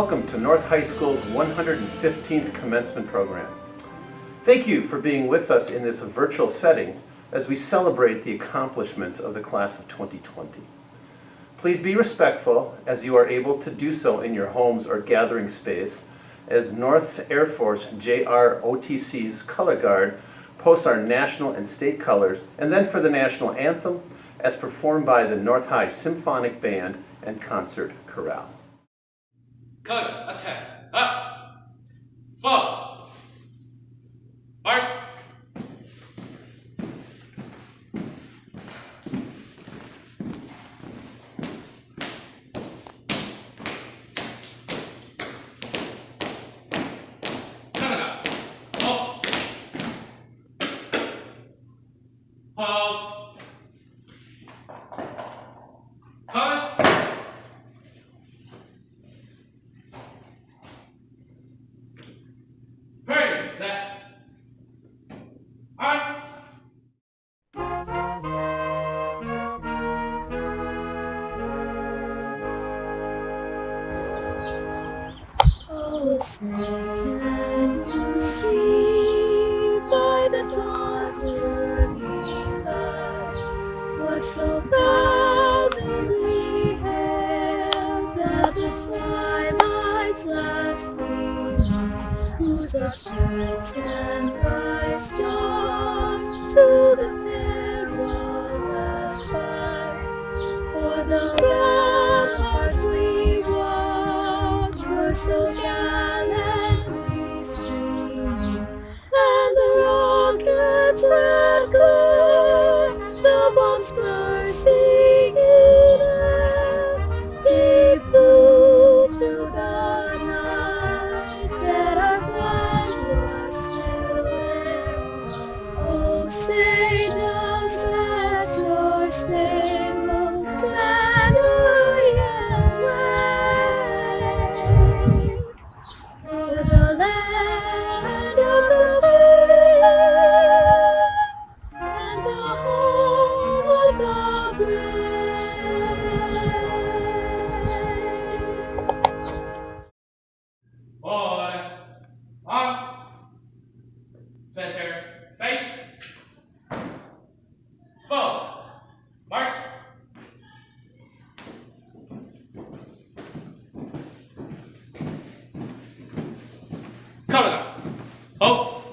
welcome to North High School's 115th Commencement program. Thank you for being with us in this virtual setting as we celebrate the accomplishments of the class of 2020. Please be respectful as you are able to do so in your homes or gathering space as North's Air Force JROTC's Color Guard posts our national and state colors, and then for the national anthem as performed by the North High Symphonic Band and Concert Chorale. Color, attack, up, fall, march. Can you see by the dawn's early light what so proudly we hailed at the twilight's last gleam, whose broad stripes and bright stars through the perilous fight, for the ramparts we watched were so gallantly streaming, and the rockets red glare, the bombs bursting in air, they flew through the night, that our flag was still there. Oh, say does that star-spangled banner yet wave o'er the land of the free and the home of the brave? Order, arm, center, face, forward, march. Color, oh.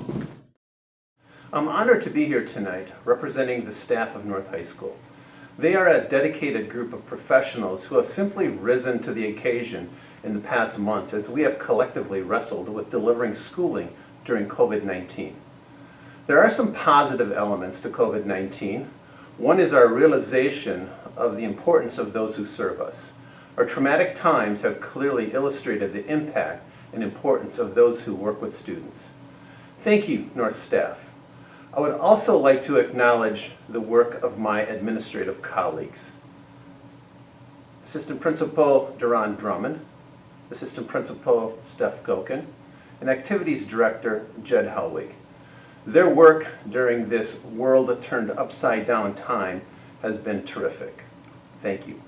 I'm honored to be here tonight representing the staff of North High School. They are a dedicated group of professionals who have simply risen to the occasion in the past months as we have collectively wrestled with delivering schooling during COVID-19. There are some positive elements to COVID-19. One is our realization of the importance of those who serve us. Our traumatic times have clearly illustrated the impact and importance of those who work with students. Thank you, North staff. I would also like to acknowledge the work of my administrative colleagues. Assistant Principal Duran Drummond, Assistant Principal Steph Gokin, and Activities Director Jed Helwig. Their work during this world turned upside down time has been terrific. Thank you.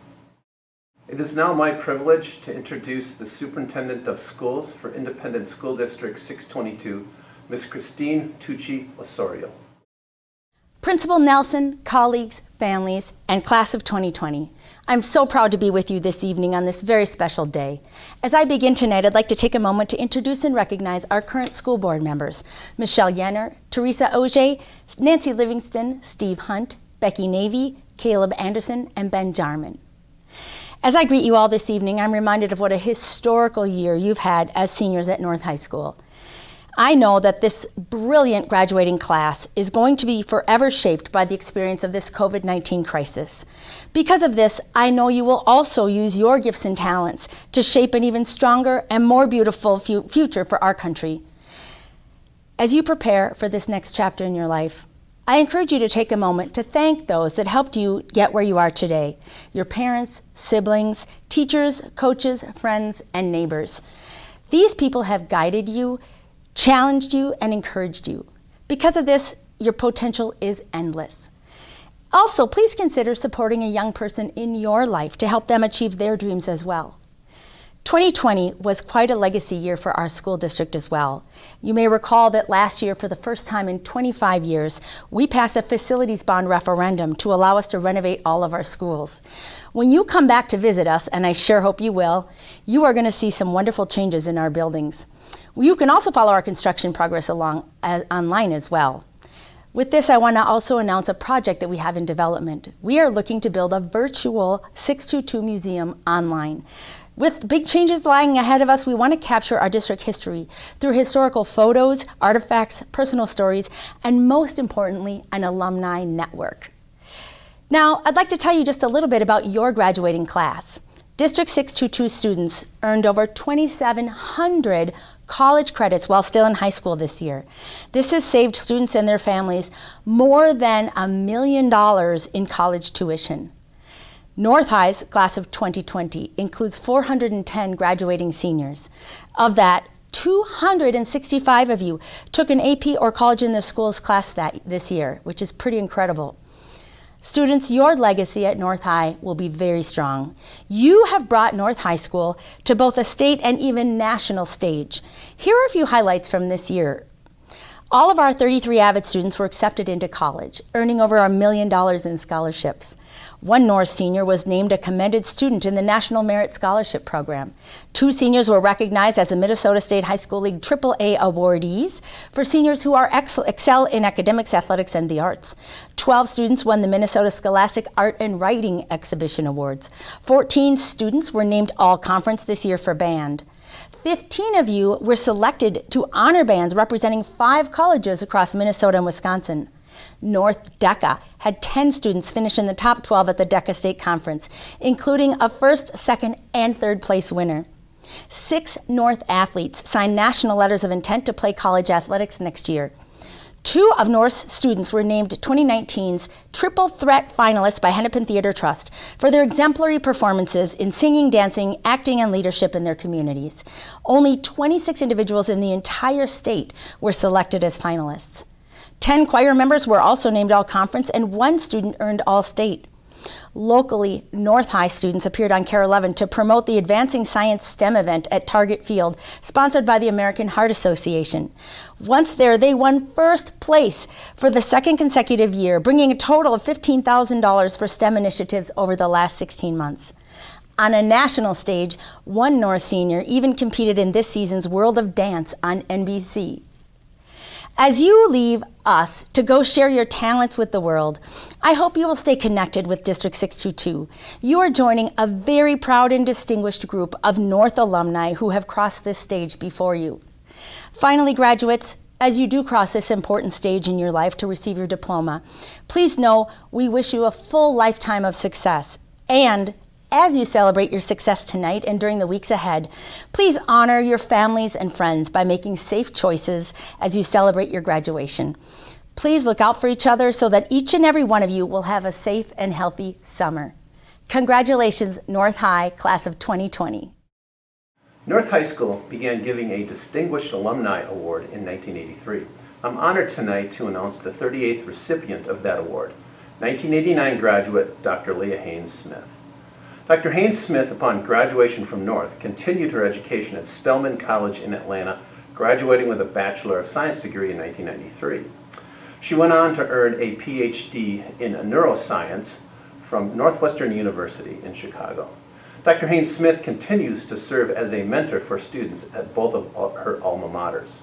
It is now my privilege to introduce the Superintendent of Schools for Independent School District 622, Ms. Christine Tucci Osorio. Principal Nelson, colleagues, families, and class of 2020, I'm so proud to be with you this evening on this very special day. As I begin tonight, I'd like to take a moment to introduce and recognize our current school board members, Michelle Yenner, Teresa Auger, Nancy Livingston, Steve Hunt, Becky Navy, Caleb Anderson, and Ben Jarman. As I greet you all this evening, I'm reminded of what a historical year you've had as seniors at North High School. I know that this brilliant graduating class is going to be forever shaped by the experience of this COVID-19 crisis. Because of this, I know you will also use your gifts and talents to shape an even stronger and more beautiful future for our country. As you prepare for this next chapter in your life, I encourage you to take a moment to thank those that helped you get where you are today, your parents, siblings, teachers, coaches, friends, and neighbors. These people have guided you, challenged you, and encouraged you. Because of this, your potential is endless. Also, please consider supporting a young person in your life to help them achieve their dreams as well. 2020 was quite a legacy year for our school district as well. You may recall that last year, for the first time in 25 years, we passed a facilities bond referendum to allow us to renovate all of our schools. When you come back to visit us, and I sure hope you will, you are going to see some wonderful changes in our buildings. You can also follow our construction progress online as well. With this, I want to also announce a project that we have in development. We are looking to build a virtual 622 museum online. With big changes lying ahead of us, we want to capture our district history through historical photos, artifacts, personal stories, and most importantly, an alumni network. Now, I'd like to tell you just a little bit about your graduating class. District 622 students earned over 2,700 college credits while still in high school this year. This has saved students and their families more than $1 million in college tuition. North High's class of 2020 includes 410 graduating seniors. Of that, 265 of you took an AP or College in the Schools class this year, which is pretty incredible. Students, your legacy at North High will be very strong. You have brought North High School to both a state and even national stage. Here are a few highlights from this year. All of our 33 Avid students were accepted into college, earning over $1 million in scholarships. One North senior was named a commended student in the National Merit Scholarship Program. 2 seniors were recognized as the Minnesota State High School League AAA awardees for seniors who excel in academics, athletics, and the arts. 12 students won the Minnesota Scholastic Art and Writing Exhibition Awards. 14 students were named All-Conference this year for band. 15 of you were selected to honor bands representing 5 colleges across Minnesota and Wisconsin. North DECA had 10 students finish in the top 12 at the DECA State Conference, including a first, second, and third place winner. 6 North athletes signed national letters of intent to play college athletics next year. 2 of North's students were named 2019's Triple Threat finalists by Hennepin Theater Trust for their exemplary performances in singing, dancing, acting, and leadership in their communities. Only 26 individuals in the entire state were selected as finalists. 10 choir members were also named All-Conference, and 1 student earned All-State. Locally, North High students appeared on KARE 11 to promote the Advancing Science STEM event at Target Field, sponsored by the American Heart Association. Once there, they won first place for the 2nd consecutive year, bringing a total of $15,000 for STEM initiatives over the last 16 months. On a national stage, one North senior even competed in this season's World of Dance on NBC. As you leave us to go share your talents with the world, I hope you will stay connected with District 622. You are joining a very proud and distinguished group of North alumni who have crossed this stage before you. Finally, graduates, as you do cross this important stage in your life to receive your diploma, please know we wish you a full lifetime of success. And as you celebrate your success tonight and during the weeks ahead, please honor your families and friends by making safe choices as you celebrate your graduation. Please look out for each other so that each and every one of you will have a safe and healthy summer. Congratulations, North High, class of 2020. North High School began giving a Distinguished Alumni Award in 1983. I'm honored tonight to announce the 38th recipient of that award, 1989 graduate Dr. Leah Haynes Smith. Dr. Haynes Smith, upon graduation from North, continued her education at Spelman College in Atlanta, graduating with a Bachelor of Science degree in 1993. She went on to earn a PhD in neuroscience from Northwestern University in Chicago. Dr. Haynes Smith continues to serve as a mentor for students at both of her alma maters.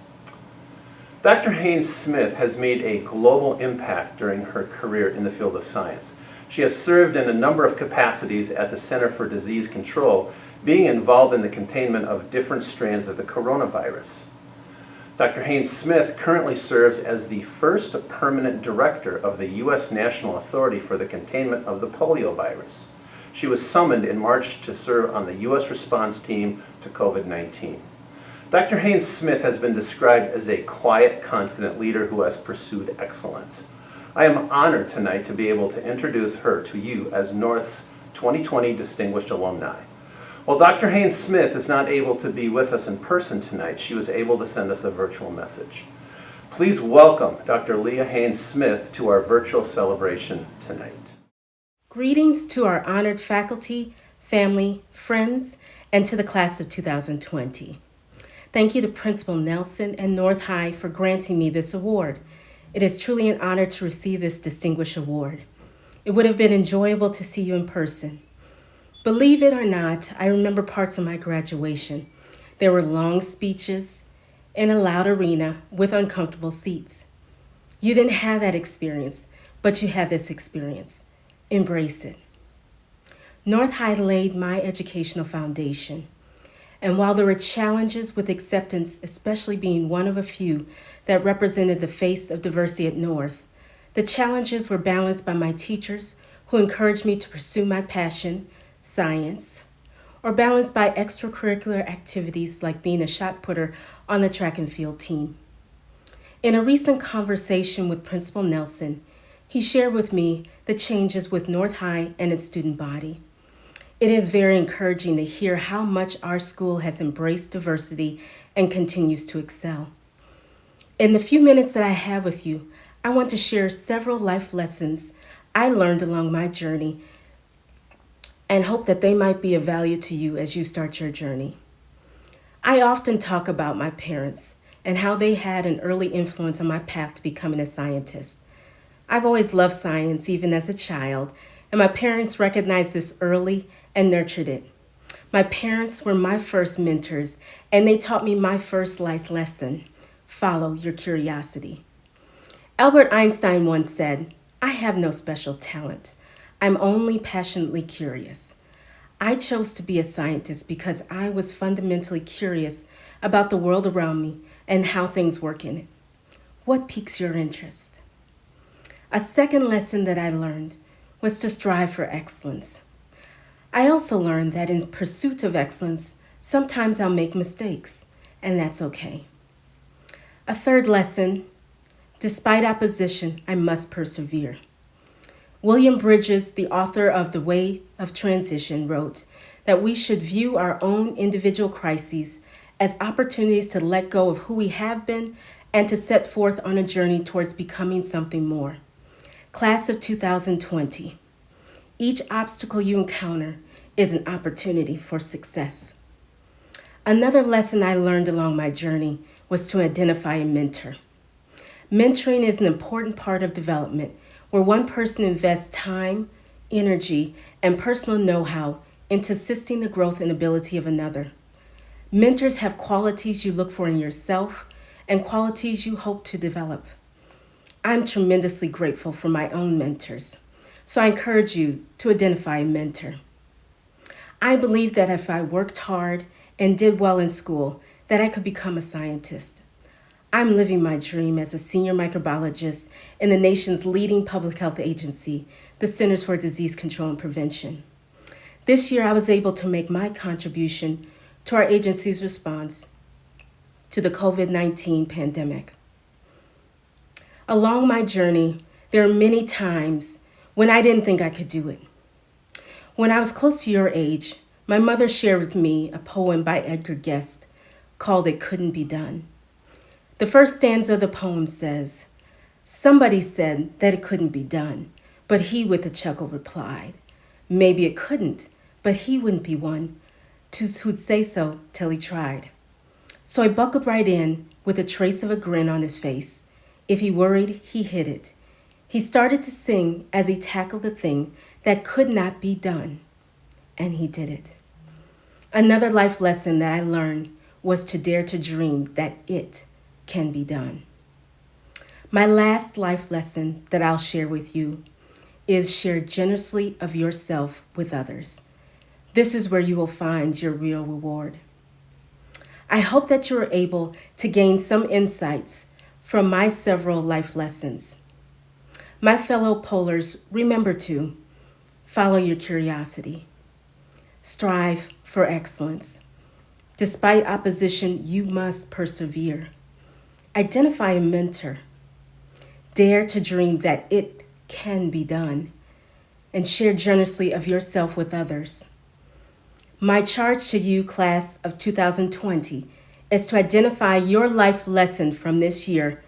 Dr. Haynes Smith has made a global impact during her career in the field of science. She has served in a number of capacities at the Center for Disease Control, being involved in the containment of different strains of the coronavirus. Dr. Haynes Smith currently serves as the first permanent director of the U.S. National Authority for the Containment of the Polio Virus. She was summoned in March to serve on the U.S. response team to COVID-19. Dr. Haynes Smith has been described as a quiet, confident leader who has pursued excellence. I am honored tonight to be able to introduce her to you as North's 2020 Distinguished Alumni. While Dr. Haynes Smith is not able to be with us in person tonight, she was able to send us a virtual message. Please welcome Dr. Leah Haynes Smith to our virtual celebration tonight. Greetings to our honored faculty, family, friends, and to the class of 2020. Thank you to Principal Nelson and North High for granting me this award. It is truly an honor to receive this distinguished award. It would have been enjoyable to see you in person. Believe it or not, I remember parts of my graduation. There were long speeches in a loud arena with uncomfortable seats. You didn't have that experience, but you had this experience. Embrace it. North High laid my educational foundation. And while there were challenges with acceptance, especially being one of a few that represented the face of diversity at North, the challenges were balanced by my teachers who encouraged me to pursue my passion, science, or balanced by extracurricular activities like being a shot putter on the track and field team. In a recent conversation with Principal Nelson, he shared with me the changes with North High and its student body. It is very encouraging to hear how much our school has embraced diversity and continues to excel. In the few minutes that I have with you, I want to share several life lessons I learned along my journey and hope that they might be of value to you as you start your journey. I often talk about my parents and how they had an early influence on my path to becoming a scientist. I've always loved science, even as a child, and my parents recognized this early and nurtured it. My parents were my first mentors, and they taught me my first life lesson: follow your curiosity. Albert Einstein once said, "I have no special talent. I'm only passionately curious." I chose to be a scientist because I was fundamentally curious about the world around me and how things work in it. What piques your interest? A second lesson that I learned was to strive for excellence. I also learned that in pursuit of excellence, sometimes I'll make mistakes, and that's okay. A third lesson: despite opposition, I must persevere. William Bridges, the author of The Way of Transition, wrote that we should view our own individual crises as opportunities to let go of who we have been and to set forth on a journey towards becoming something more. Class of 2020, each obstacle you encounter is an opportunity for success. Another lesson I learned along my journey was to identify a mentor. Mentoring is an important part of development where one person invests time, energy, and personal know-how into assisting the growth and ability of another. Mentors have qualities you look for in yourself and qualities you hope to develop. I'm tremendously grateful for my own mentors, so I encourage you to identify a mentor. I believe that if I worked hard and did well in school, that I could become a scientist. I'm living my dream as a senior microbiologist in the nation's leading public health agency, the Centers for Disease Control and Prevention. This year, I was able to make my contribution to our agency's response to the COVID-19 pandemic. Along my journey, there are many times when I didn't think I could do it. When I was close to your age, my mother shared with me a poem by Edgar Guest called "It Couldn't Be Done." The first stanza of the poem says, "Somebody said that it couldn't be done, but he with a chuckle replied, maybe it couldn't, but he wouldn't be one who'd say so till he tried." So I buckled right in with a trace of a grin on his face. If he worried, he hid it. He started to sing as he tackled the thing that could not be done, and he did it. Another life lesson that I learned was to dare to dream that it can be done. My last life lesson that I'll share with you is share generously of yourself with others. This is where you will find your real reward. I hope that you are able to gain some insights from my several life lessons. My fellow polars, remember to follow your curiosity. Strive for excellence. Despite opposition, you must persevere. Identify a mentor. Dare to dream that it can be done. And share generously of yourself with others. My charge to you, class of 2020, is to identify your life lesson from this year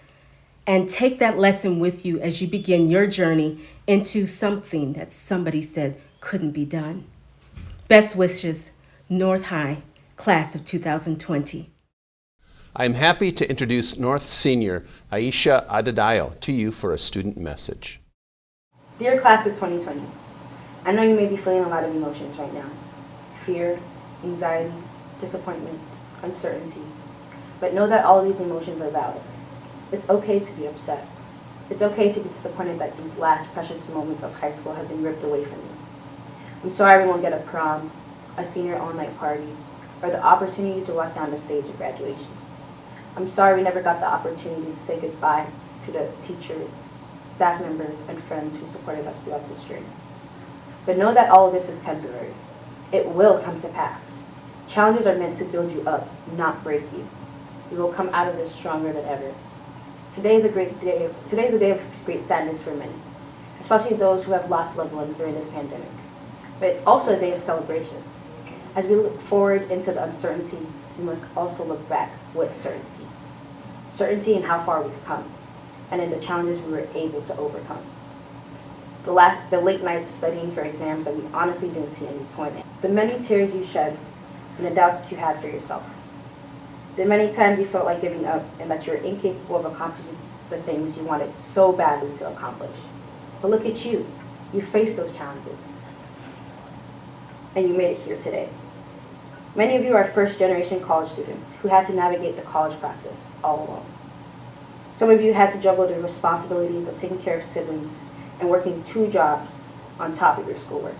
and take that lesson with you as you begin your journey into something that somebody said couldn't be done. Best wishes, North High, class of 2020. I am happy to introduce North Senior Aisha Adedayo to you for a student message. Dear class of 2020, I know you may be feeling a lot of emotions right now. Fear, anxiety, disappointment, uncertainty. But know that all of these emotions are valid. It's okay to be upset. It's okay to be disappointed that these last precious moments of high school have been ripped away from you. I'm sorry we won't get a prom, a senior all-night party, or the opportunity to walk down the stage at graduation. I'm sorry we never got the opportunity to say goodbye to the teachers, staff members, and friends who supported us throughout this journey. But know that all of this is temporary. It will come to pass. Challenges are meant to build you up, not break you. You will come out of this stronger than ever. Today is a day of great sadness for many, especially those who have lost loved ones during this pandemic. But it's also a day of celebration. As we look forward into the uncertainty, we must also look back with certainty. Certainty in how far we've come, and in the challenges we were able to overcome. The late nights studying for exams that we honestly didn't see any point in. The many tears you shed, and the doubts that you had for yourself. The many times you felt like giving up and that you were incapable of accomplishing the things you wanted so badly to accomplish. But look at you. You faced those challenges. And you made it here today. Many of you are first-generation college students who had to navigate the college process all alone. Some of you had to juggle the responsibilities of taking care of siblings and working 2 jobs on top of your schoolwork.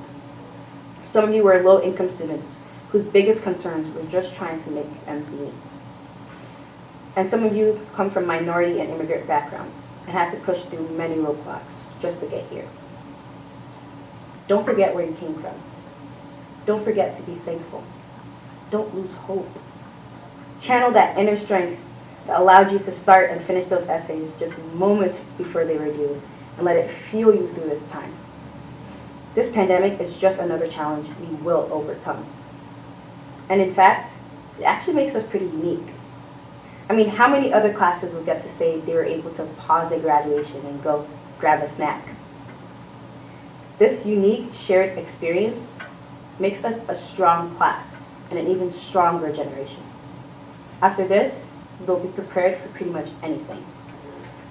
Some of you were low-income students whose biggest concerns were just trying to make ends meet. And some of you come from minority and immigrant backgrounds and had to push through many roadblocks just to get here. Don't forget where you came from. Don't forget to be thankful. Don't lose hope. Channel that inner strength that allowed you to start and finish those essays just moments before they were due, and let it fuel you through this time. This pandemic is just another challenge we will overcome. And in fact, it actually makes us pretty unique. I mean, how many other classes would get to say they were able to pause their graduation and go grab a snack? This unique shared experience makes us a strong class and an even stronger generation. After this, you'll be prepared for pretty much anything.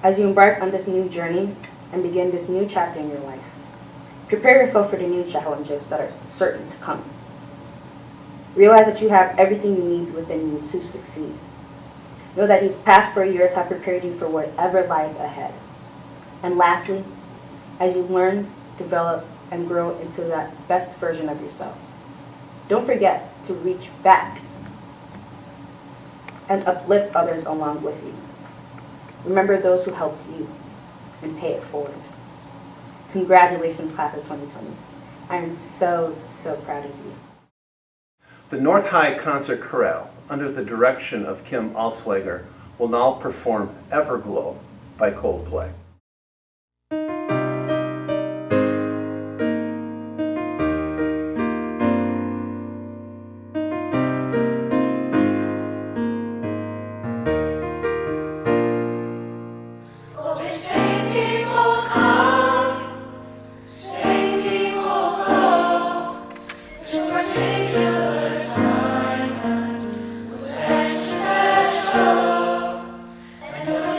As you embark on this new journey and begin this new chapter in your life, prepare yourself for the new challenges that are certain to come. Realize that you have everything you need within you to succeed. Know that these past 4 years have prepared you for whatever lies ahead. And lastly, as you learn, develop, and grow into that best version of yourself, don't forget to reach back and uplift others along with you. Remember those who helped you and pay it forward. Congratulations, class of 2020. I am so, so proud of you. The North High Concert Chorale, under the direction of Kim Alswager, will now perform Everglow by Coldplay.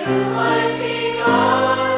You might be gone.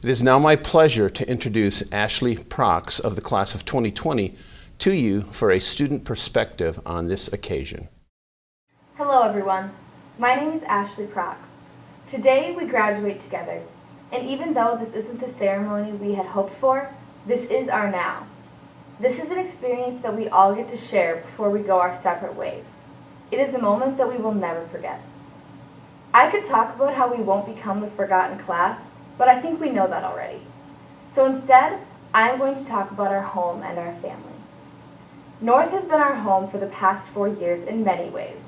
It is now my pleasure to introduce Ashley Prox of the class of 2020 to you for a student perspective on this occasion. Hello everyone, my name is Ashley Prox. Today we graduate together, and even though this isn't the ceremony we had hoped for, this is our now. This is an experience that we all get to share before we go our separate ways. It is a moment that we will never forget. I could talk about how we won't become the forgotten class, but I think we know that already. So instead, I'm going to talk about our home and our family. North has been our home for the past 4 years in many ways.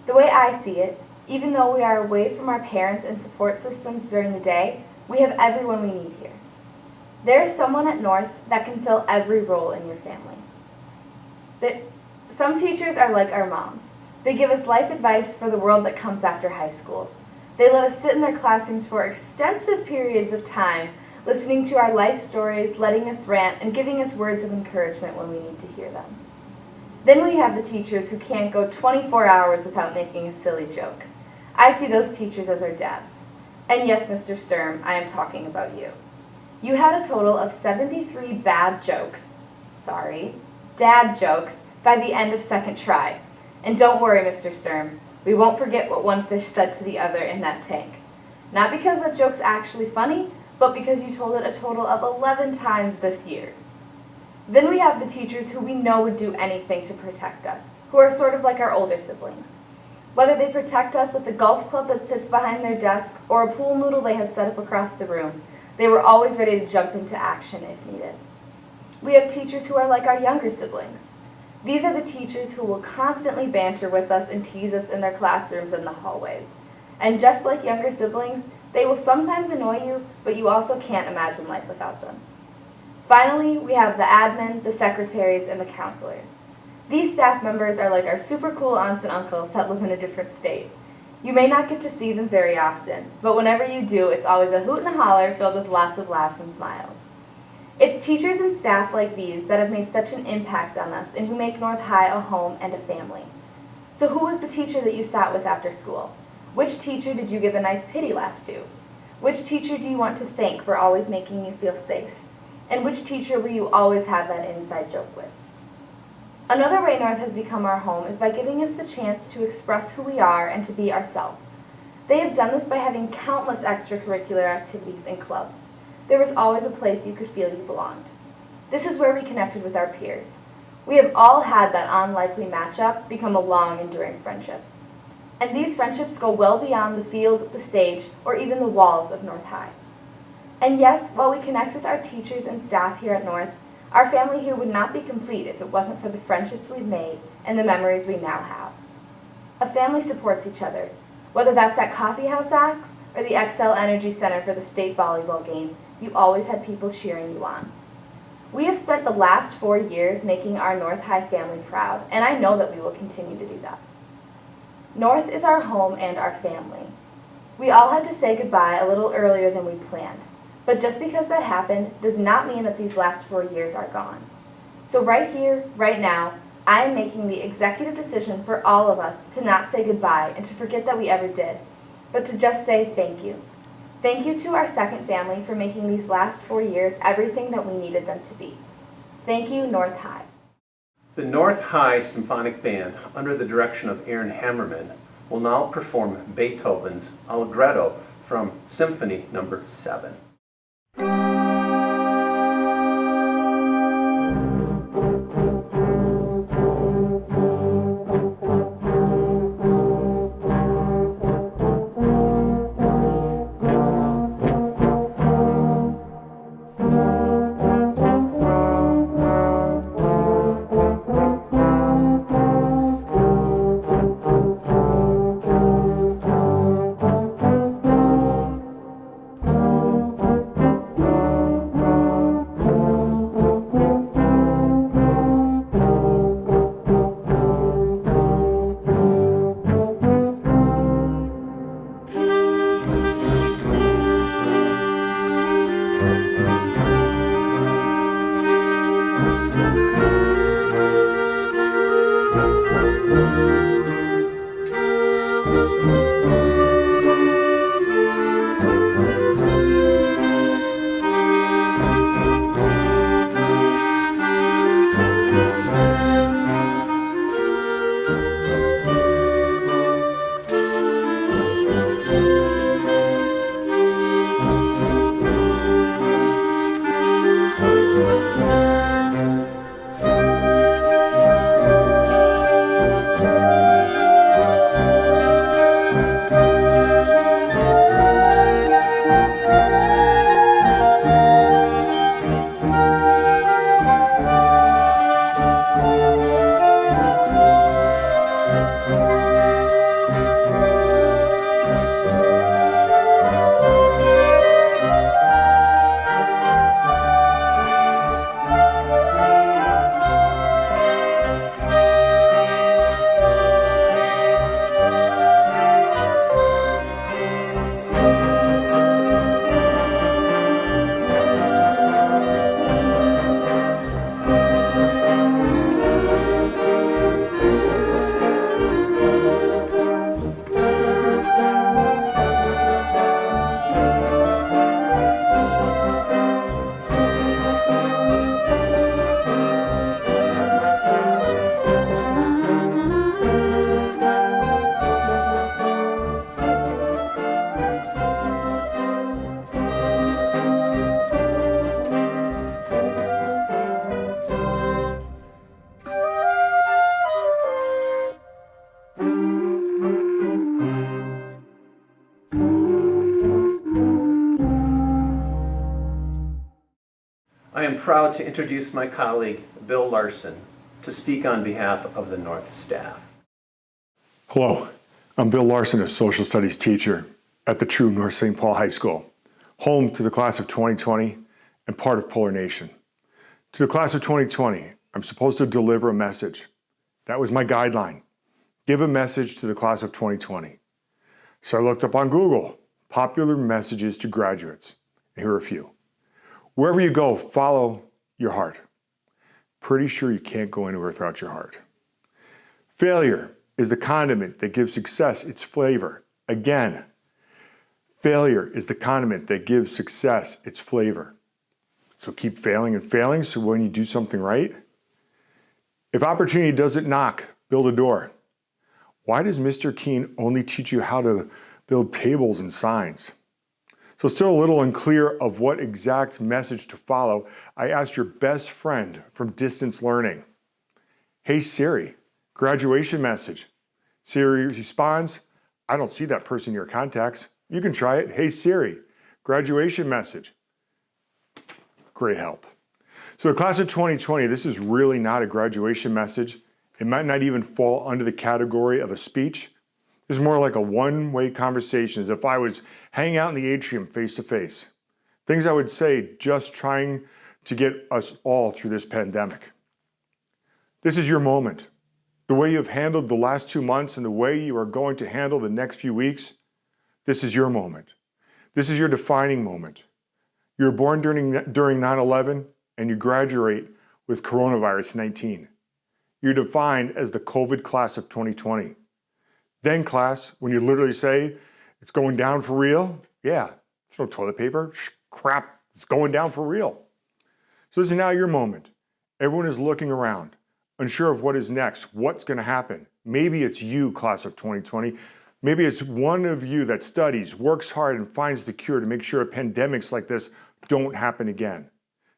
The way I see it, even though we are away from our parents and support systems during the day, we have everyone we need here. There is someone at North that can fill every role in your family. Some teachers are like our moms. They give us life advice for the world that comes after high school. They let us sit in their classrooms for extensive periods of time, listening to our life stories, letting us rant, and giving us words of encouragement when we need to hear them. Then we have the teachers who can't go 24 hours without making a silly joke. I see those teachers as our dads. And yes, Mr. Sturm, I am talking about you. You had a total of 73 dad jokes, by the end of second try. And don't worry, Mr. Sturm, we won't forget what one fish said to the other in that tank. Not because that joke's actually funny, but because you told it a total of 11 times this year. Then we have the teachers who we know would do anything to protect us, who are sort of like our older siblings. Whether they protect us with the golf club that sits behind their desk or a pool noodle they have set up across the room, they were always ready to jump into action if needed. We have teachers who are like our younger siblings. These are the teachers who will constantly banter with us and tease us in their classrooms and the hallways. And just like younger siblings, they will sometimes annoy you, but you also can't imagine life without them. Finally, we have the admin, the secretaries, and the counselors. These staff members are like our super cool aunts and uncles that live in a different state. You may not get to see them very often, but whenever you do, it's always a hoot and a holler filled with lots of laughs and smiles. It's teachers and staff like these that have made such an impact on us and who make North High a home and a family. So who was the teacher that you sat with after school? Which teacher did you give a nice pity laugh to? Which teacher do you want to thank for always making you feel safe? And which teacher will you always have that inside joke with? Another way North has become our home is by giving us the chance to express who we are and to be ourselves. They have done this by having countless extracurricular activities and clubs. There was always a place you could feel you belonged. This is where we connected with our peers. We have all had that unlikely matchup become a long, enduring friendship. And these friendships go well beyond the field, the stage, or even the walls of North High. And yes, while we connect with our teachers and staff here at North, our family here would not be complete if it wasn't for the friendships we've made and the memories we now have. A family supports each other, whether that's at Coffee House Acts or the XL Energy Center for the state volleyball game. You always had people cheering you on. We have spent the last 4 years making our North High family proud, and I know that we will continue to do that. North is our home and our family. We all had to say goodbye a little earlier than we planned, but just because that happened does not mean that these last 4 years are gone. So right here, right now, I am making the executive decision for all of us to not say goodbye and to forget that we ever did, but to just say thank you. Thank you to our second family for making these last 4 years everything that we needed them to be. Thank you, North High. The North High Symphonic Band, under the direction of Aaron Hammerman, will now perform Beethoven's Allegretto from Symphony No. 7. I am proud to introduce my colleague, Bill Larson, to speak on behalf of the North staff. Hello, I'm Bill Larson, a social studies teacher at the true North St. Paul High School, home to the class of 2020 and part of Polar Nation. To the class of 2020, I'm supposed to deliver a message. That was my guideline. Give a message to the class of 2020. So I looked up on Google, popular messages to graduates. And here are a few. Wherever you go, follow your heart. Pretty sure you can't go anywhere without your heart. Failure is the condiment that gives success its flavor. Again, failure is the condiment that gives success its flavor. So keep failing and failing, so when you do something right, if opportunity doesn't knock, build a door. Why does Mr. Keene only teach you how to build tables and signs? So still a little unclear of what exact message to follow, I asked your best friend from distance learning. Hey Siri, graduation message. Siri responds, I don't see that person in your contacts. You can try it. Hey Siri, graduation message. Great help. So the class of 2020, this is really not a graduation message. It might not even fall under the category of a speech. This is more like a one-way conversation, as if I was hanging out in the atrium face to face. Things I would say just trying to get us all through this pandemic. This is your moment. The way you have handled the last 2 months and the way you are going to handle the next few weeks, this is your moment. This is your defining moment. You were born during 9/11 and you graduate with coronavirus 19. You're defined as the COVID class of 2020. Then class, when you literally say, it's going down for real, yeah, there's no toilet paper, crap, it's going down for real. So this is now your moment. Everyone is looking around, unsure of what is next, what's gonna happen. Maybe it's you, class of 2020. Maybe it's one of you that studies, works hard, and finds the cure to make sure pandemics like this don't happen again.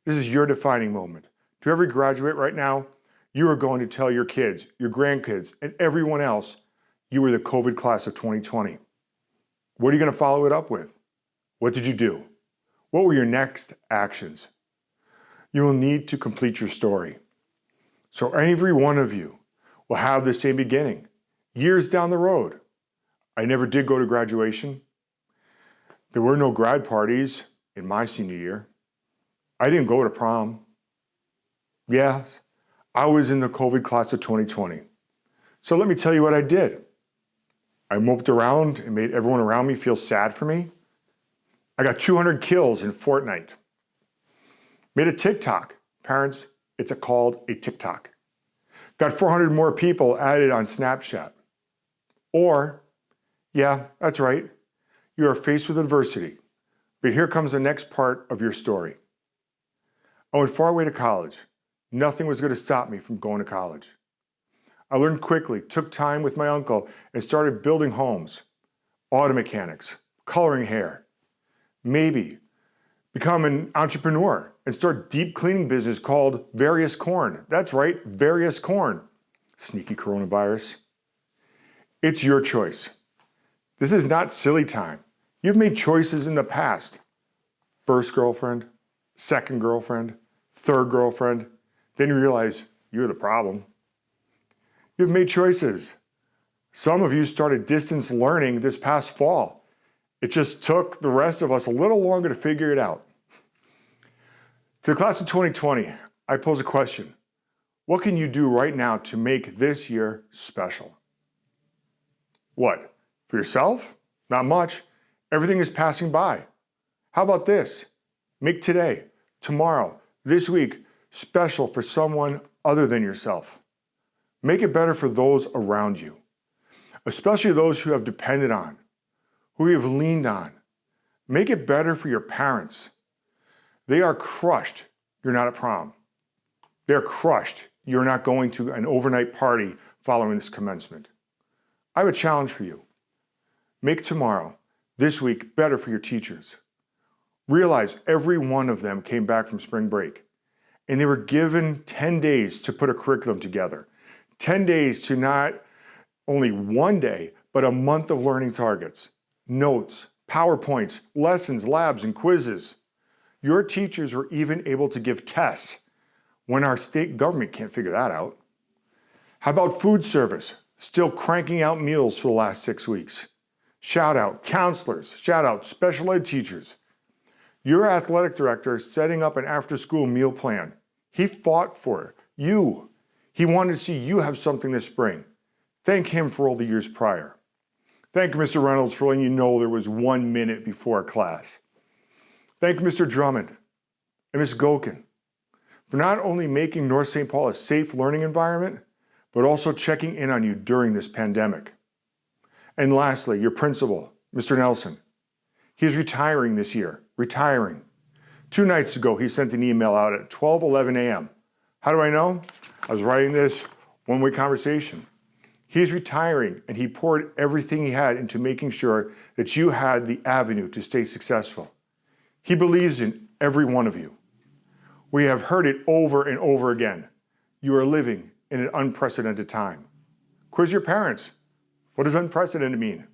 This is your defining moment. To every graduate right now, you are going to tell your kids, your grandkids, and everyone else, you were the COVID class of 2020. What are you going to follow it up with? What did you do? What were your next actions? You will need to complete your story. So every one of you will have the same beginning. Years down the road, I never did go to graduation. There were no grad parties in my senior year. I didn't go to prom. Yeah, I was in the COVID class of 2020. So let me tell you what I did. I moped around and made everyone around me feel sad for me. I got 200 kills in Fortnite. Made a TikTok. Parents, it's called a TikTok. Got 400 more people added on Snapchat. Or, yeah, that's right, you are faced with adversity. But here comes the next part of your story. I went far away to college. Nothing was going to stop me from going to college. I learned quickly, took time with my uncle, and started building homes, auto mechanics, coloring hair. Maybe become an entrepreneur and start deep cleaning business called Various Corn. That's right, Various Corn. Sneaky coronavirus. It's your choice. This is not silly time. You've made choices in the past. First girlfriend, second girlfriend, third girlfriend. Then you realize you're the problem. You've made choices. Some of you started distance learning this past fall. It just took the rest of us a little longer to figure it out. To the class of 2020, I pose a question. What can you do right now to make this year special? What? For yourself? Not much. Everything is passing by. How about this? Make today, tomorrow, this week special for someone other than yourself. Make it better for those around you, especially those who have depended on, who you have leaned on. Make it better for your parents. They are crushed you're not at prom. They're crushed you're not going to an overnight party following this commencement. I have a challenge for you. Make tomorrow, this week, better for your teachers. Realize every one of them came back from spring break, and they were given 10 days to put a curriculum together. 10 days to not only one day, but a month of learning targets, notes, PowerPoints, lessons, labs, and quizzes. Your teachers were even able to give tests when our state government can't figure that out. How about food service? Still cranking out meals for the last 6 weeks. Shout out counselors, shout out special ed teachers. Your athletic director is setting up an after-school meal plan. He fought for you. He wanted to see you have something this spring. Thank him for all the years prior. Thank you, Mr. Reynolds, for letting you know there was 1 minute before class. Thank you, Mr. Drummond and Ms. Gokin, for not only making North St. Paul a safe learning environment, but also checking in on you during this pandemic. And lastly, your principal, Mr. Nelson. He's retiring this year, retiring. 2 nights ago, he sent an email out at 12:11 a.m. How do I know? I was writing this one-way conversation. He's retiring, and he poured everything he had into making sure that you had the avenue to stay successful. He believes in every one of you. We have heard it over and over again. You are living in an unprecedented time. Quiz your parents. What does unprecedented mean?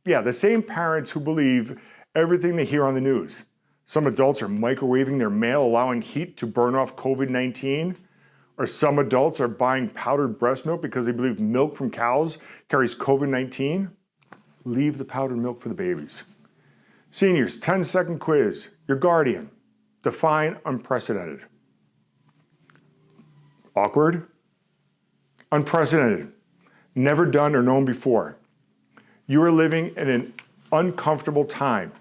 Yeah, the same parents who believe everything they hear on the news. Some adults are microwaving their mail, allowing heat to burn off COVID-19. Or some adults are buying powdered breast milk because they believe milk from cows carries COVID-19. Leave the powdered milk for the babies. Seniors, 10-second quiz. Your guardian. Define unprecedented. Awkward? Unprecedented. Never done or known before. You are living in an uncomfortable time.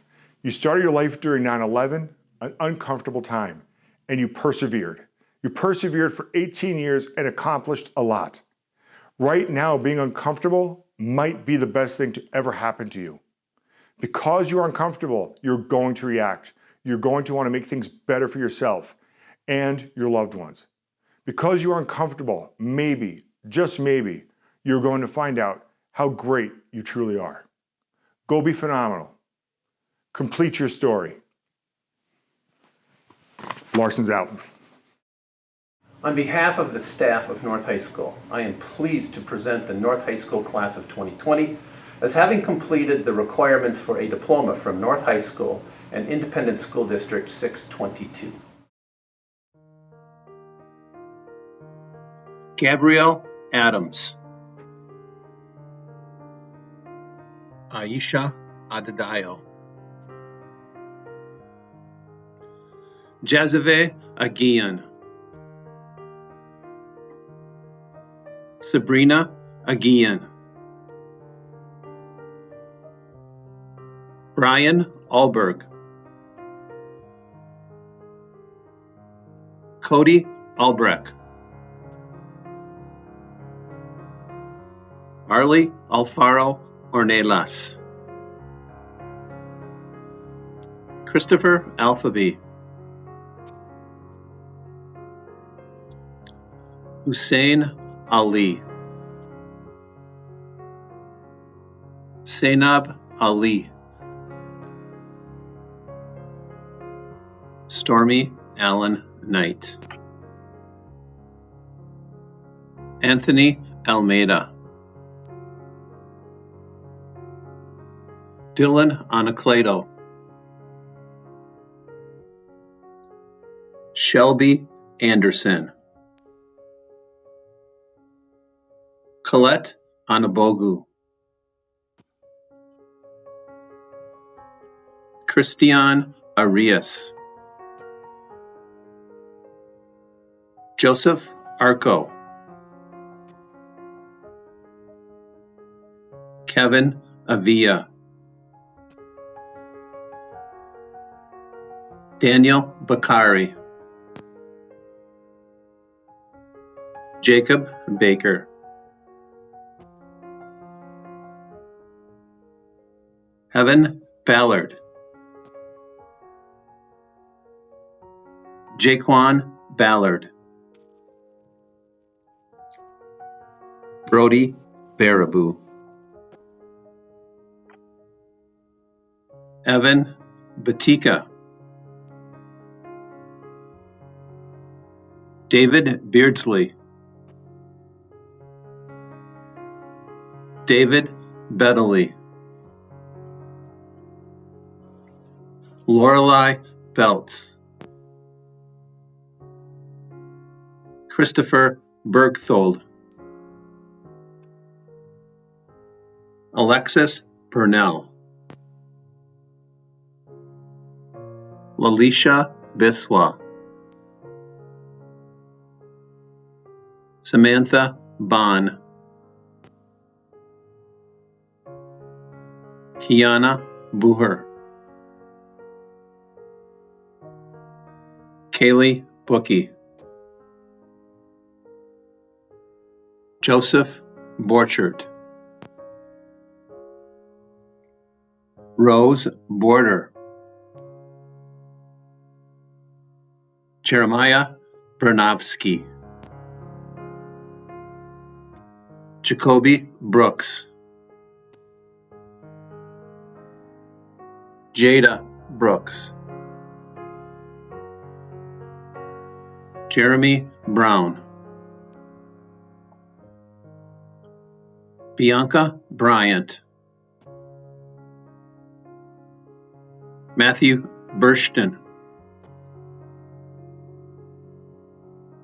You started your life during 9/11, an uncomfortable time, and you persevered. You persevered for 18 years and accomplished a lot. Right now, being uncomfortable might be the best thing to ever happen to you. Because you're uncomfortable, you're going to react. You're going to want to make things better for yourself and your loved ones. Because you're uncomfortable, maybe, just maybe, you're going to find out how great you truly are. Go be phenomenal. Complete your story. Larson's out. On behalf of the staff of North High School, I am pleased to present the North High School class of 2020 as having completed the requirements for a diploma from North High School and Independent School District 622. Gabrielle Adams. Aisha Adedayo. Jazave Aguian. Sabrina Aguian. Brian Alberg. Cody Albrecht. Arlie Alfaro Ornelas. Christopher Alphaby. Hussein Ali. Zainab Ali. Stormy Allen Knight. Anthony Almeida. Dylan Anacleto. Shelby Anderson. Colette Anabogu. Christian Arias. Joseph Arco. Kevin Avia. Daniel Bakari. Jacob Baker. Evan Ballard. Jaquan Ballard. Brody Baraboo. Evan Batika. David Beardsley. David Bedley. Lorelei Belts. Christopher Bergthold. Alexis Burnell. Lalisha Biswa. Samantha Bond. Kiana Buher. Kaylee Bookie. Joseph Borchert. Rose Border. Jeremiah Bernovsky. Jacoby Brooks. Jada Brooks. Jeremy Brown. Bianca Bryant. Matthew Burston.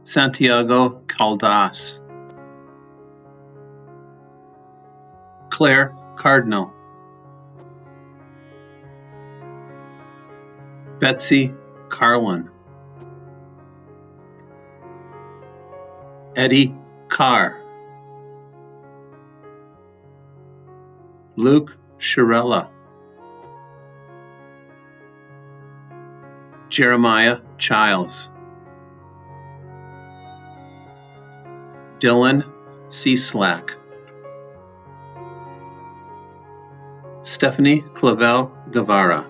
Santiago Caldas. Claire Cardinal. Betsy Carlin. Eddie Carr. Luke Shirella. Jeremiah Childs. Dylan Cieslak. Stephanie Clavel Guevara.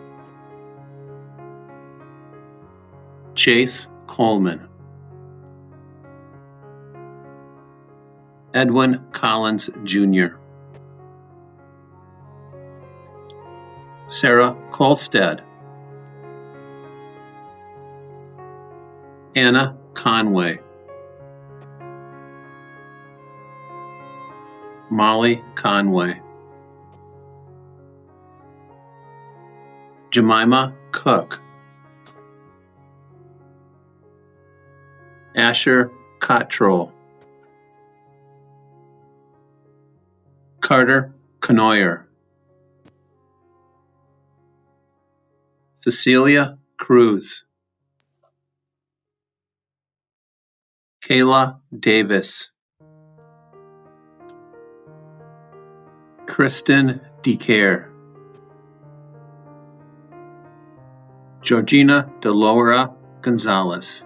Chase Coleman. Edwin Collins Jr. Sarah Kolstad. Anna Conway. Molly Conway. Jemima Cook. Asher Cottrell. Carter Canoyer. Cecilia Cruz. Kayla Davis. Kristen DeCare. Georgina Delora Gonzalez.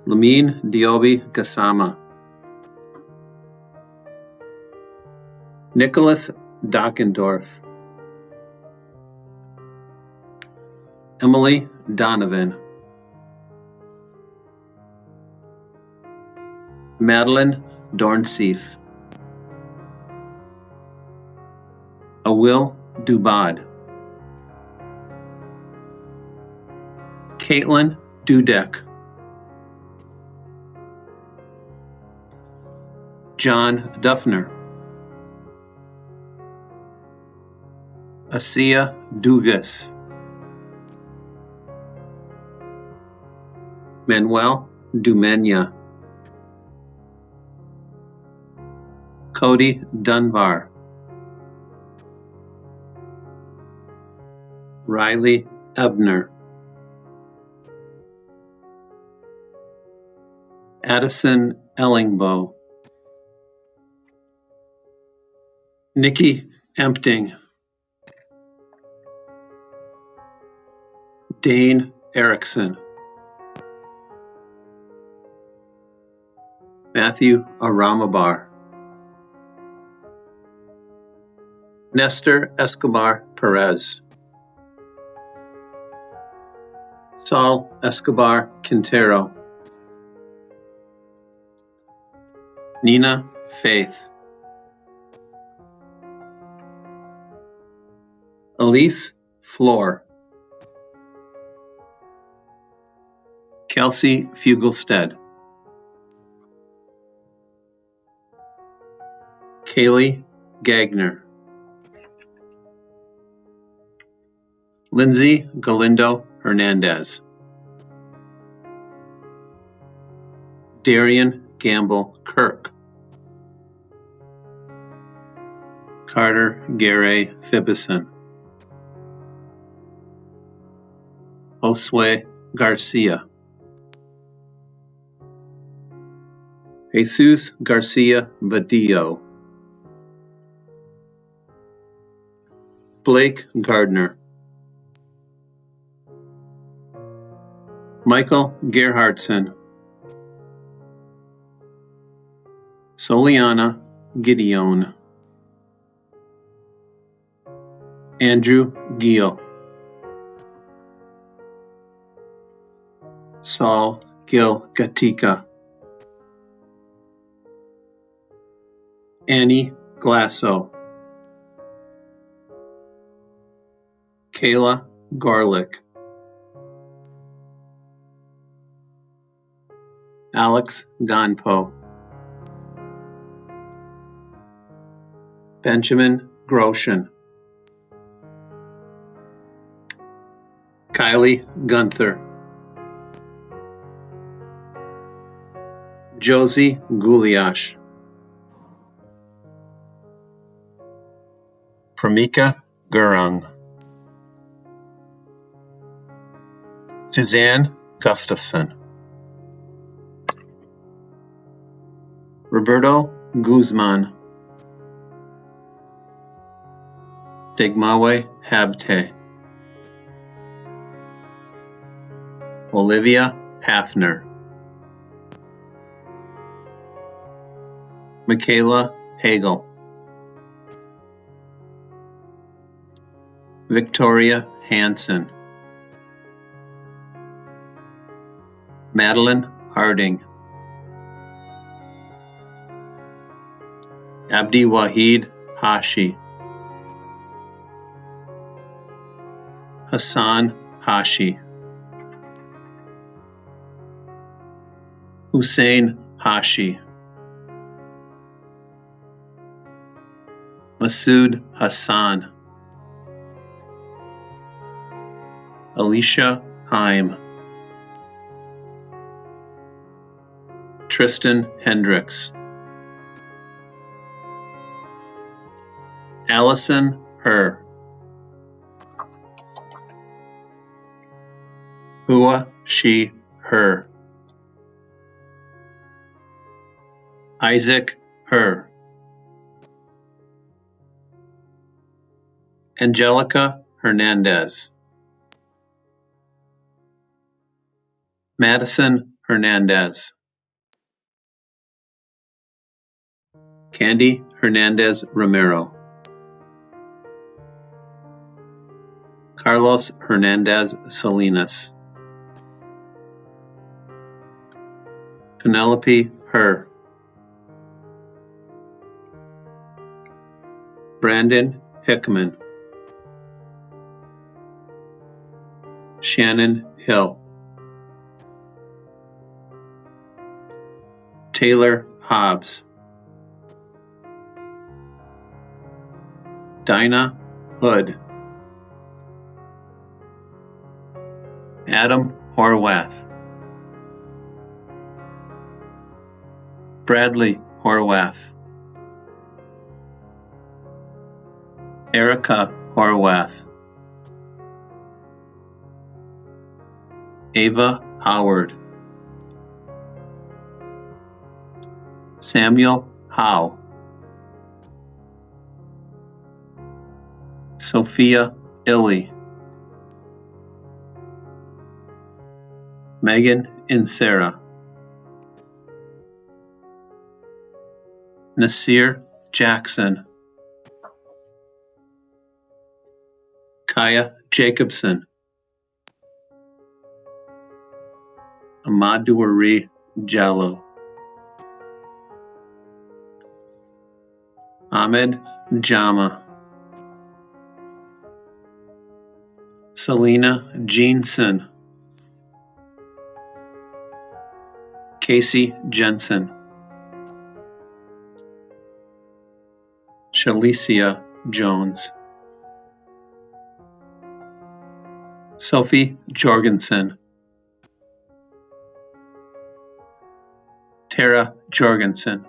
Lamine Diobi Gassama. Nicholas Dockendorf. Emily Donovan. Madeline Dornseef. Awil Dubad. Caitlin Dudek. John Duffner. Asia Dugas. Manuel Dumenya. Cody Dunbar. Riley Ebner. Addison Ellingbow. Nikki Empting. Dane Erickson. Matthew Aramabar. Nestor Escobar Perez. Saul Escobar Quintero. Nina Faith. Elise Floor. Kelsey Fugelstead. Kaylee Gagner. Lindsay Galindo Hernandez. Darian Gamble Kirk. Carter Garay Fibison. Josue Garcia. Jesus Garcia Vadillo. Blake Gardner. Michael Gerhardson. Soliana Gideon. Andrew Giel. Saul Gil Gatica. Annie Glasso. Kayla Garlick. Alex Gonpo. Benjamin Groshen. Kylie Gunther. Josie Guliash. Pramika Gurung. Suzanne Gustafson. Roberto Guzman. Degmawe Habte. Olivia Hafner. Michaela Hagel. Victoria Hansen. Madeline Harding. Abdi Wahid Hashi. Hassan Hashi. Hussein Hashi. Masood Hassan. Alicia Heim. Tristan Hendricks. Allison Herr. Hua, she, her. Isaac Herr. Angelica Hernandez. Madison Hernandez. Candy Hernandez Romero. Carlos Hernandez Salinas. Penelope Herr. Brandon Hickman. Shannon Hill. Taylor Hobbs. Dinah Hood. Adam Horwath. Bradley Horwath. Erica Horwath. Ava Howard. Samuel Howe. Sophia Illy. Megan Insera. Nasir Jackson. Kaya Jacobson. Amadouari Jallo. Ahmed Jama. Selena Jeanson. Casey Jensen. Shalicia Jones. Sophie Jorgensen, Tara Jorgensen,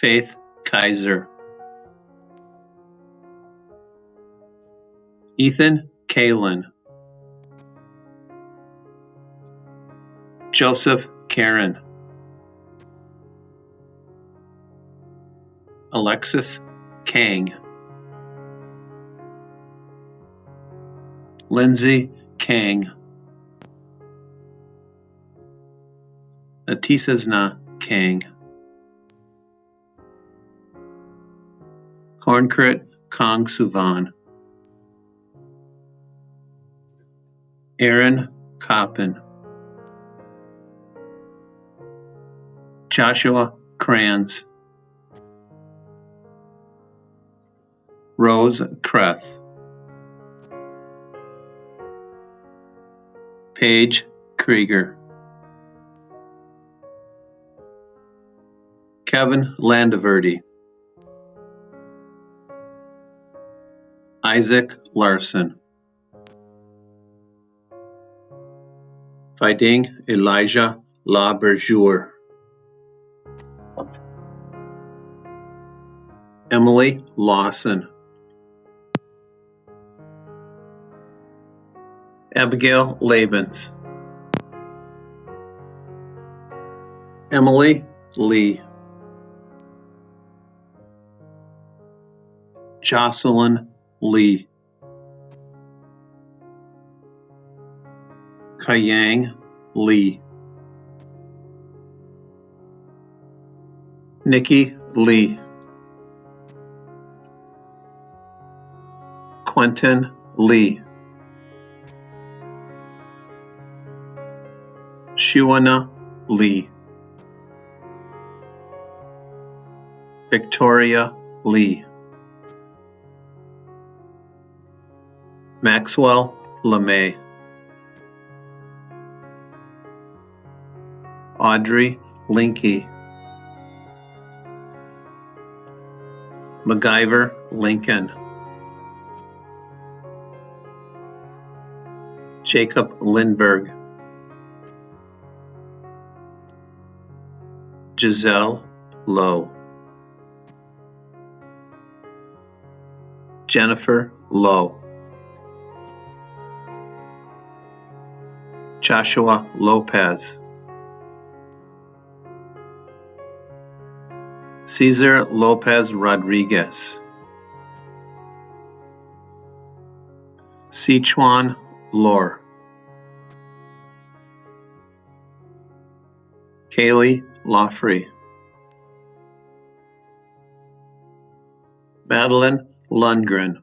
Faith Kaiser, Ethan Kalin, Joseph Karen, Alexis Kang, Lindsay Kang, Natisasna Kang, Kornkrit Kong Suvan, Aaron Coppin, Joshua Kranz, Rose Kreth, Paige Krieger, Kevin Landaverde, Isaac Larson, Fiding Elijah LaBerjour, Emily Lawson, Abigail Labens, Emily Lee, Jocelyn Lee, Kayang Lee, Nikki Lee, Quentin Lee, Shuana Lee, Victoria Lee, Maxwell LeMay, Audrey Linky, MacGyver Lincoln, Jacob Lindberg, Giselle Lowe, Jennifer Lowe, Joshua Lopez, Cesar Lopez Rodriguez, Sichuan Lore, Kaylee Lawfrey, Madeline Lundgren,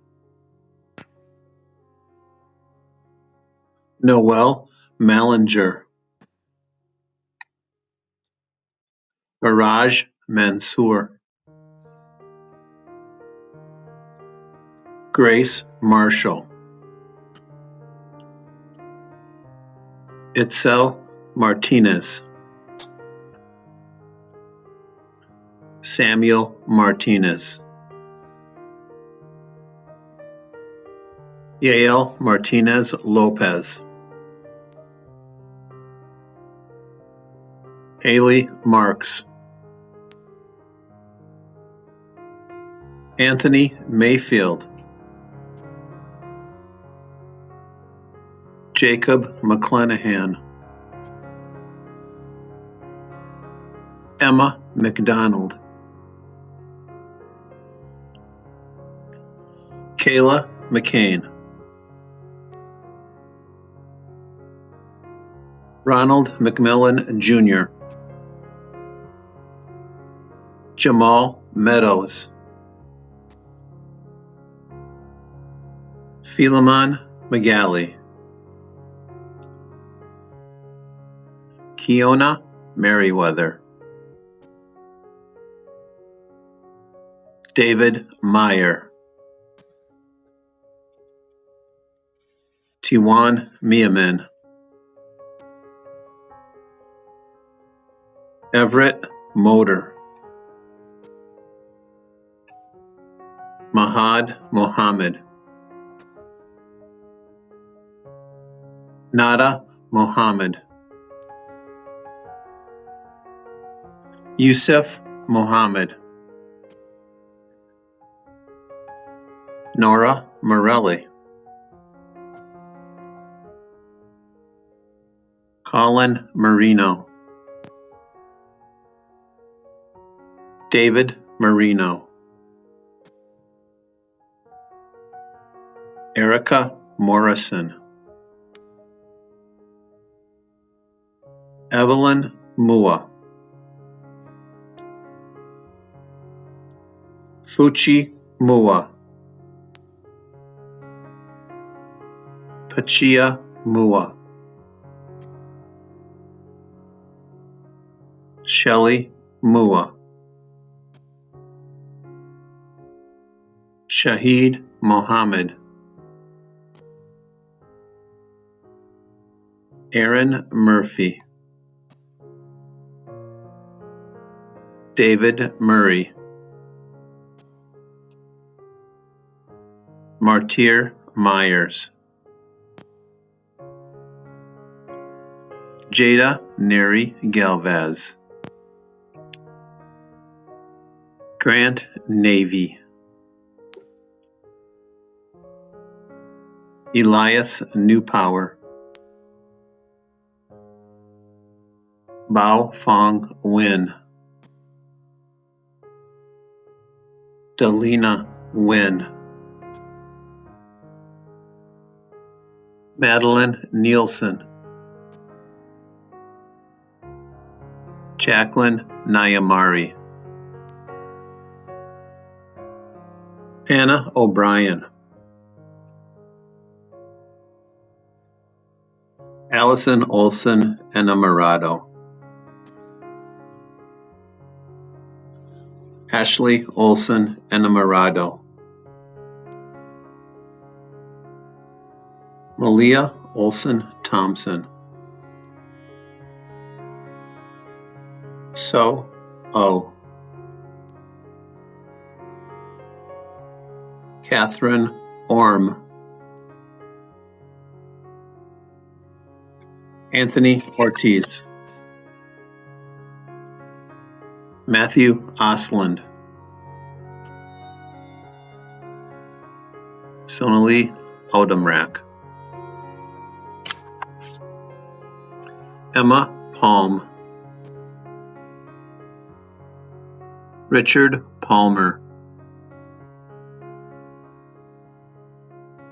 Noel Mallinger, Baraj Mansour, Grace Marshall, Itzel Martinez, Samuel Martinez, Yael Martinez Lopez, Haley Marks, Anthony Mayfield, Jacob McClenahan, Emma McDonald, Kayla McCain, Ronald McMillan Jr., Jamal Meadows, Philemon McGalley, Kiona Merriweather, David Meyer, Tiwan Miamin, Everett Motor, Mahad Mohammed, Nada Mohammed, Yusuf Mohammed, Nora Morelli, Colin Marino, David Marino, Erica Morrison, Evelyn Mua, Fuchi Mua, Pachia Mua, Shelley Mua, Shahid Mohammed, Aaron Murphy, David Murray, Martyr Myers, Jada Neri Galvez, Grant Navy, Elias Newpower, Bao Fong Win, Delina Win, Madeline Nielsen, Jacqueline Nyamari, Hannah O'Brien, Allison Olson Enamorado, Ashley Olson Enamorado, Malia Olson Thompson, So O, Catherine Orm, Anthony Ortiz, Matthew Osland, Sonali Odemrak, Emma Palm, Richard Palmer,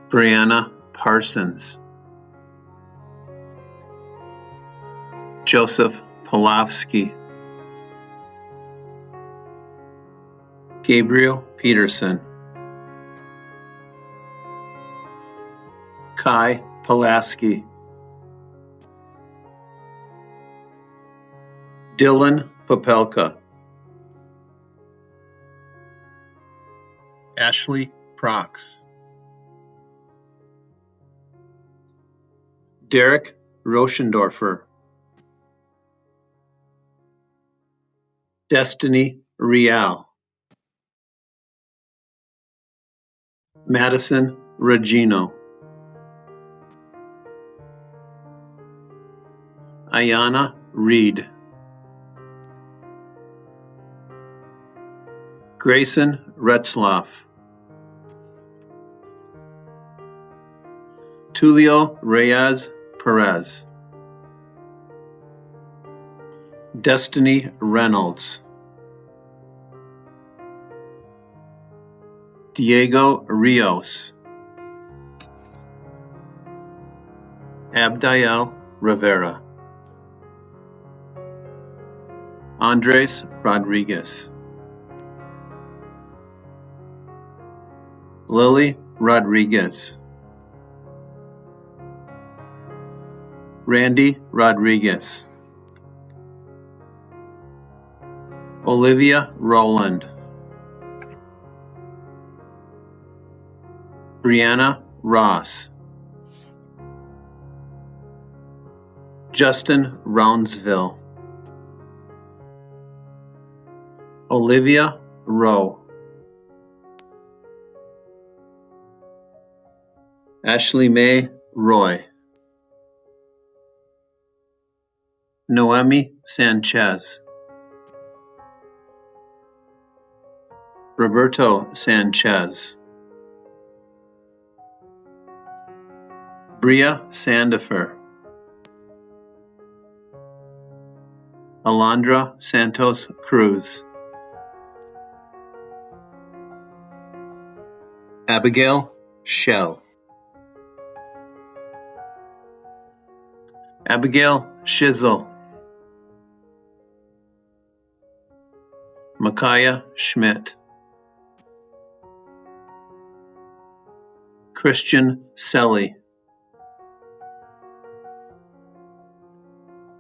Brianna Parsons, Joseph Polofsky, Gabriel Peterson, Kai Pulaski, Dylan Popelka, Ashley Prox, Derek Rochendorfer, Destiny Real, Madison Regino, Ayana Reed, Grayson Retzloff, Tulio Reyes Perez, Destiny Reynolds, Diego Rios, Abdiel Rivera, Andres Rodriguez, Lily Rodriguez, Randy Rodriguez, Olivia Rowland, Brianna Ross, Justin Roundsville, Olivia Rowe, Ashley Mae Roy, Noemi Sanchez, Roberto Sanchez, Bria Sandifer, Alondra Santos Cruz, Abigail Shell, Abigail Shizzle, Micaiah Schmidt, Christian Selly,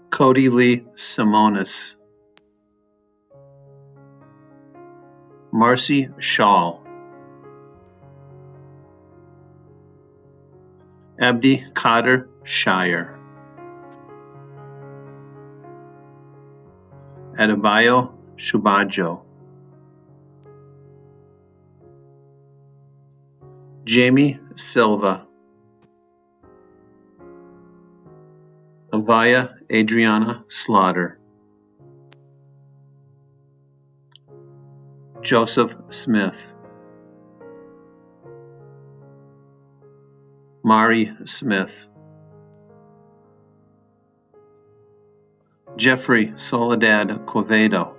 Cody Lee Simonis, Marcy Shaw, Abdi Kader Shire, Adebayo Shubajo, Jamie Silva, Avaya Adriana Slaughter, Joseph Smith, Mari Smith, Jeffrey Soledad Quevedo,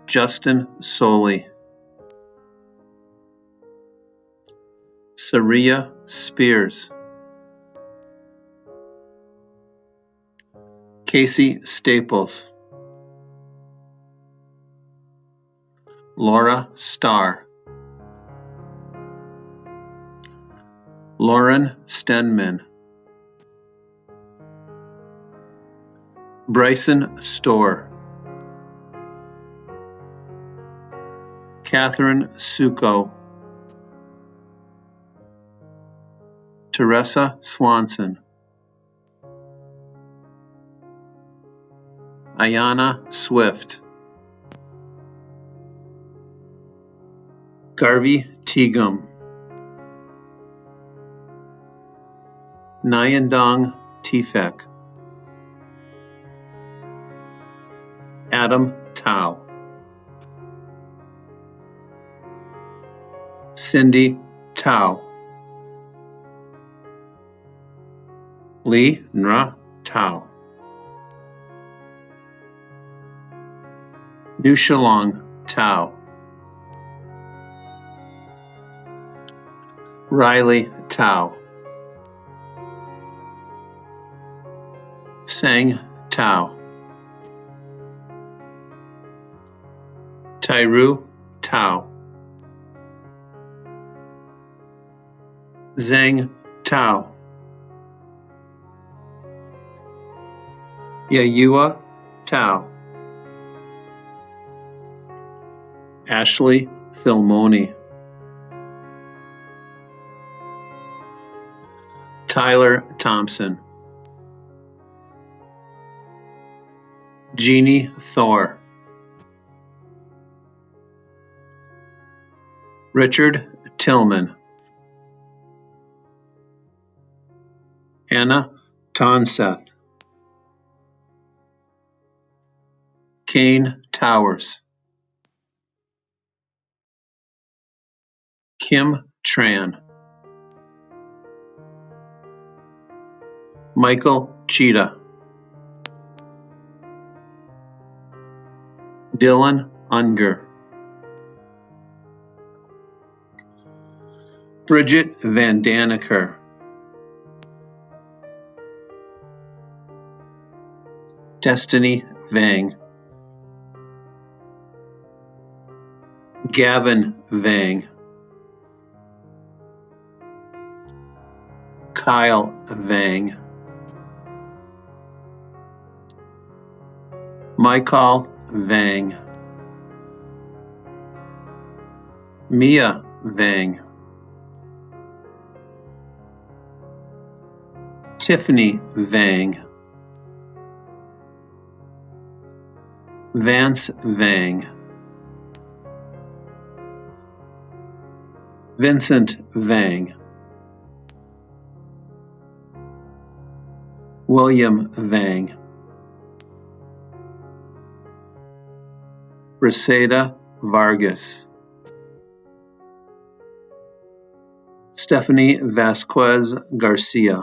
Justin Soley, Saria Spears, Casey Staples, Laura Starr, Lauren Stenman, Bryson Storr, Catherine Succo, Teresa Swanson, Ayana Swift, Garvey Tigum, Nyandong Tifek, Adam Tao, Cindy Tao, Lee Nra Tao, Nushalong Tao, Riley Tao, Sang Tao, Tyru Tao, Zhang Tao, Yayua Tao, Ashley Filmoni, Tyler Thompson, Jeannie Thor, Richard Tillman, Anna Tonseth, Kane Towers, Kim Tran, Michael Cheetah, Dylan Unger, Bridget Van Daniker, Destiny Vang, Gavin Vang, Kyle Vang, Michael Vang, Mia Vang, Tiffany Vang, Vance Vang, Vincent Vang, William Vang, Reseda Vargas, Stephanie Vasquez Garcia,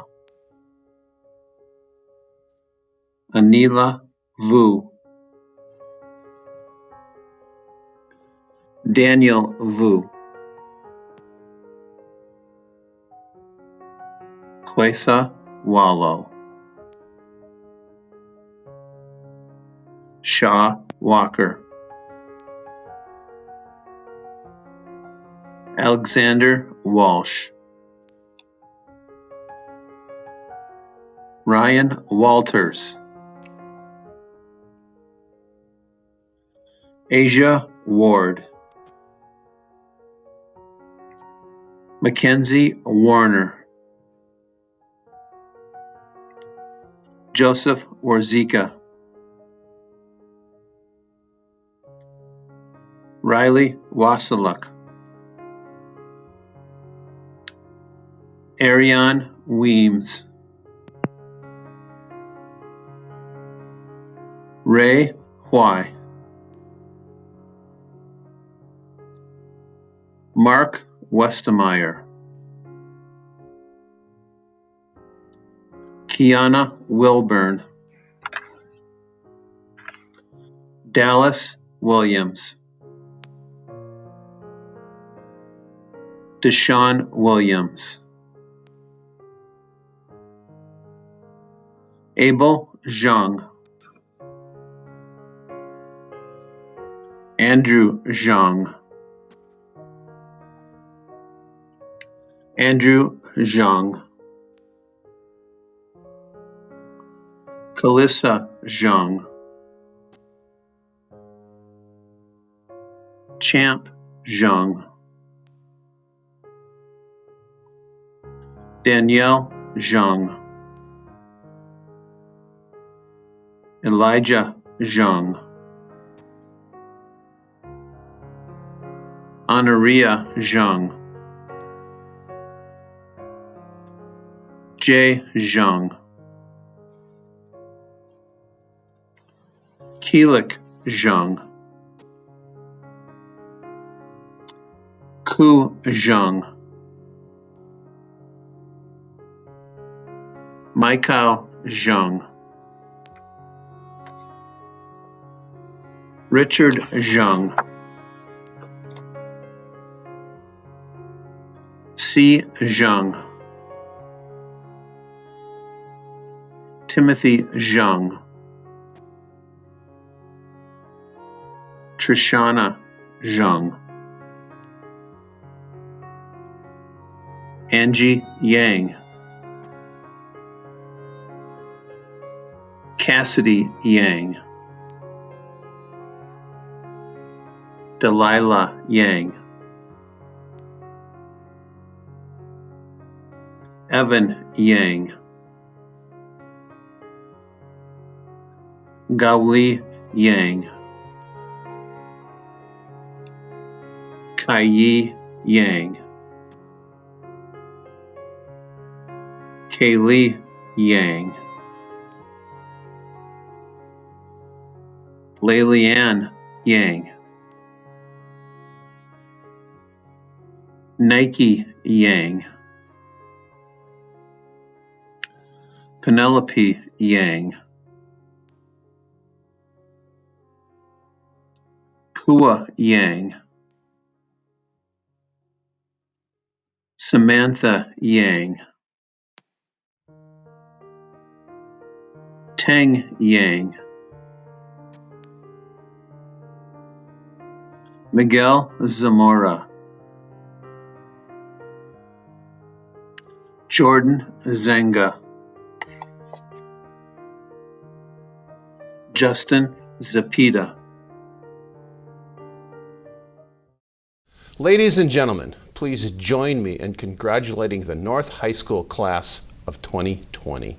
Anila Vu, Daniel Vu, Kwesa Wallow, Shaw Walker, Alexander Walsh, Ryan Walters, Asia Ward, Mackenzie Warner, Joseph Warzika, Riley Wasiluk, Ariane Weems, Ray Huai, Mark Westemeyer, Kiana Wilburn, Dallas Williams, Deshaun Williams, Abel Zhang, Andrew Zhang, Andrew Zhang, Kalissa Zhang, Champ Zhang, Danielle Zhang, Elijah Zhang, Honoria Zhang, Jay Zhang, Keelik Zhang, Ku Zhang, Maikao Zhang, Richard Zhang, C. Zhang, Timothy Zhang, Trishana Zhang, Angie Yang, Cassidy Yang, Delilah Yang, Evan Yang, Gaoli Yang, Kai Yang, Kaylee Yang, Laylianne Yang, Nike Yang, Penelope Yang, Kua Yang, Samantha Yang, Tang Yang, Miguel Zamora, Jordan Zenga, Justin Zapita. Ladies and gentlemen, please join me in congratulating the North High School class of 2020.